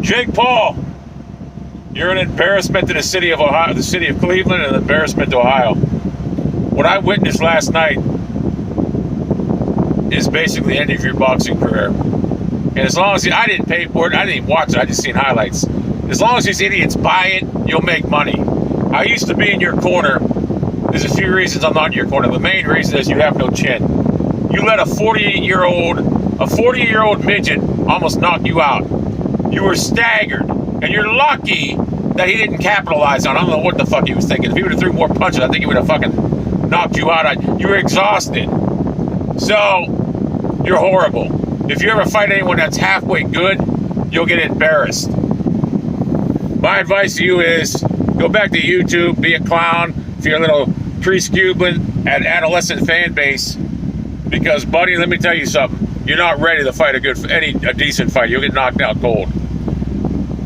Jake Paul, you're an embarrassment to the city of Ohio, the city of Cleveland, and an embarrassment to Ohio. What I witnessed last night is basically the end of your boxing career. And as long as I didn't pay for it, I didn't even watch it, I just seen highlights. As long as these idiots buy it, you'll make money. I used to be in your corner. There's a few reasons I'm not in your corner. The main reason is you have no chin. You let a 40-year-old midget almost knock you out. You were staggered, and you're lucky that he didn't capitalize on it. I don't know what the fuck he was thinking. If he would have threw more punches, I think he would have fucking knocked you out. You were exhausted. So, you're horrible. If you ever fight anyone that's halfway good, you'll get embarrassed. My advice to you is, go back to YouTube, be a clown for your little pre-Cuban and adolescent fan base. Because, buddy, let me tell you something. You're not ready to fight a decent fight. You'll get knocked out cold.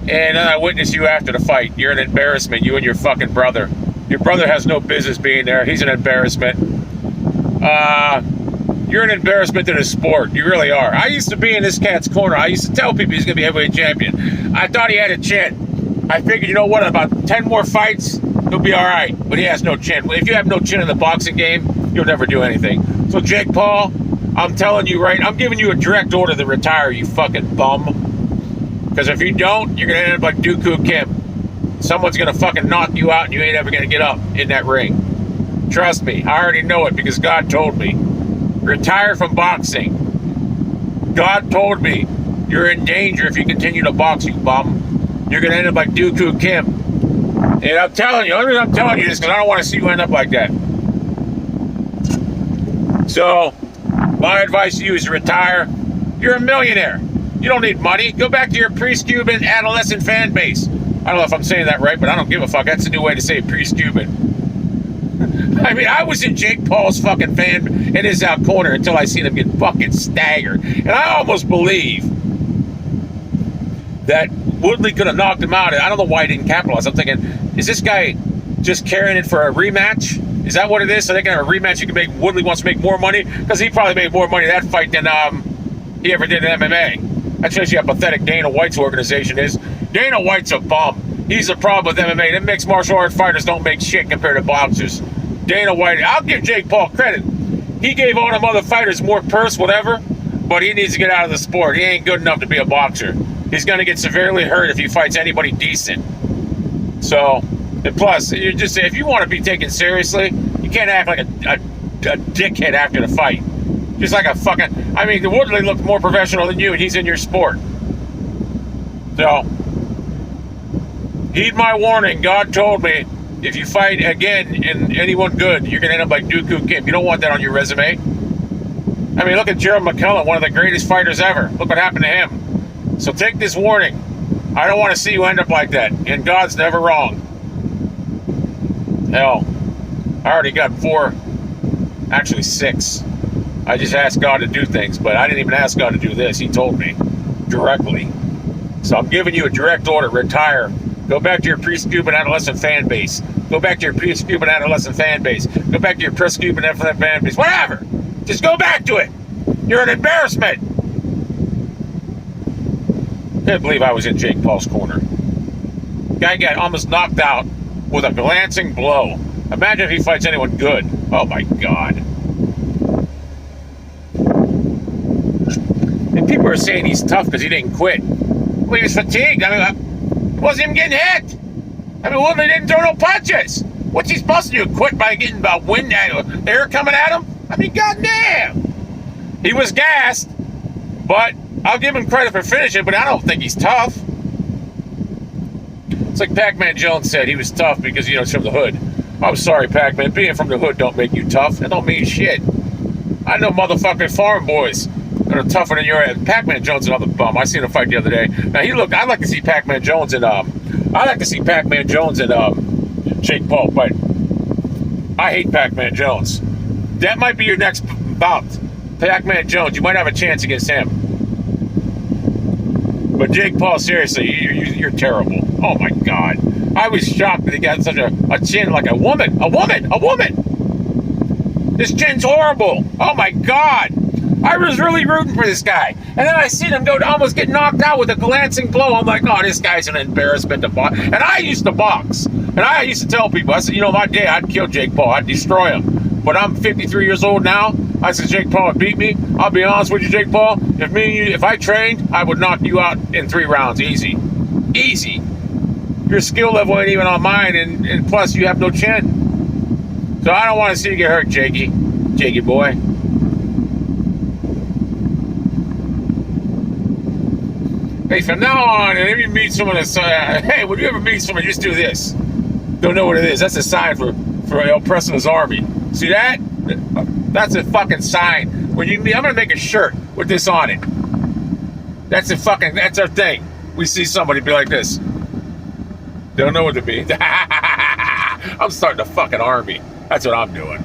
And I witnessed you after the fight. You're an embarrassment, you and your fucking brother. Your brother has no business being there. He's an embarrassment. You're an embarrassment to the sport. You really are. I used to be in this cat's corner. I used to tell people he's going to be heavyweight champion. I thought he had a chin. I figured, you know what, about 10 more fights, he'll be all right. But he has no chin. If you have no chin in the boxing game, you'll never do anything. So, Jake Paul, I'm telling you right, I'm giving you a direct order to retire, you fucking bum. Because if you don't, you're going to end up like Dooku Kim. Someone's going to fucking knock you out and you ain't ever going to get up in that ring. Trust me, I already know it because God told me. Retire from boxing. God told me you're in danger if you continue to box, you bum. You're going to end up like Dooku Kim. And I'm telling you, the only reason I'm telling you this because I don't want to see you end up like that. So, my advice to you is to retire. You're a millionaire. You don't need money. Go back to your pre-Cuban adolescent fan base. I don't know if I'm saying that right, but I don't give a fuck. That's a new way to say pre-Cuban. I mean, I was in Jake Paul's fucking fan in his corner until I seen him get fucking staggered. And I almost believe that Woodley could have knocked him out. I don't know why he didn't capitalize. I'm thinking, is this guy just carrying it for a rematch? Is that what it is? So they can have a rematch. You can make Woodley wants to make more money because he probably made more money in that fight than he ever did in MMA. That shows you how pathetic Dana White's organization is. Dana White's a bum. He's the problem with MMA. Them mixed martial arts fighters don't make shit compared to boxers. Dana White, I'll give Jake Paul credit. He gave all them other fighters more purse, whatever, but he needs to get out of the sport. He ain't good enough to be a boxer. He's going to get severely hurt if he fights anybody decent. So, and plus, you just say, if you want to be taken seriously, you can't act like a dickhead after the fight. Just like a fucking, I mean, the Woodley looked more professional than you, and he's in your sport. So, heed my warning. God told me, if you fight again and anyone good, you're going to end up like Dooku Kim. You don't want that on your resume. I mean, look at Gerald McCullough, one of the greatest fighters ever. Look what happened to him. So take this warning. I don't want to see you end up like that. And God's never wrong. Hell, I already got 4, actually 6. I just asked God to do things, but I didn't even ask God to do this. He told me directly. So I'm giving you a direct order. Retire. Go back to your pre-Cuban adolescent fan base. Go back to your pre-Cuban adolescent fan base. Go back to your pre-Cuban adolescent fan base. Whatever. Just go back to it. You're an embarrassment. I can't believe I was in Jake Paul's corner. Guy got almost knocked out with a glancing blow. Imagine if he fights anyone good. Oh my God. And people are saying he's tough because he didn't quit. Well, he was fatigued. I mean, he wasn't even getting hit. I mean, Woodley didn't throw no punches. What's he supposed to do? Quit by getting about wind air coming at him? I mean, goddamn. He was gassed, but I'll give him credit for finishing, but I don't think he's tough. It's like Pac-Man Jones said, he was tough because, you know, it's from the hood. I'm sorry, Pac-Man. Being from the hood don't make you tough. That don't mean shit. I know motherfucking farm boys that are tougher than your ass. Pac-Man Jones is another bum. I seen him fight the other day. Now, I'd like to see Pac-Man Jones and, Jake Paul fight. I hate Pac-Man Jones. That might be your next bout. Pac-Man Jones, you might have a chance against him. But Jake Paul, seriously, you're terrible. Oh my God. I was shocked that he got such a chin like a woman. A woman! This chin's horrible. Oh my God. I was really rooting for this guy. And then I seen him go to almost get knocked out with a glancing blow. I'm like, oh, this guy's an embarrassment to box. And I used to box. And I used to tell people, I said, my day, I'd kill Jake Paul. I'd destroy him. But I'm 53 years old now. I said, Jake Paul would beat me. I'll be honest with you, Jake Paul. If I trained, I would knock you out in 3 rounds. Easy. Easy. Your skill level ain't even on mine. And plus, you have no chin. So I don't want to see you get hurt, Jakey. Jakey boy. Hey, from now on, and if you meet someone that's, hey, when you ever meet someone, just do this. Don't know what it is. That's a sign for El President's Army. See that? That's a fucking sign. When you meet, I'm gonna make a shirt with this on it. That's our thing. We see somebody be like this. Don't know what to be. I'm starting a fucking army. That's what I'm doing.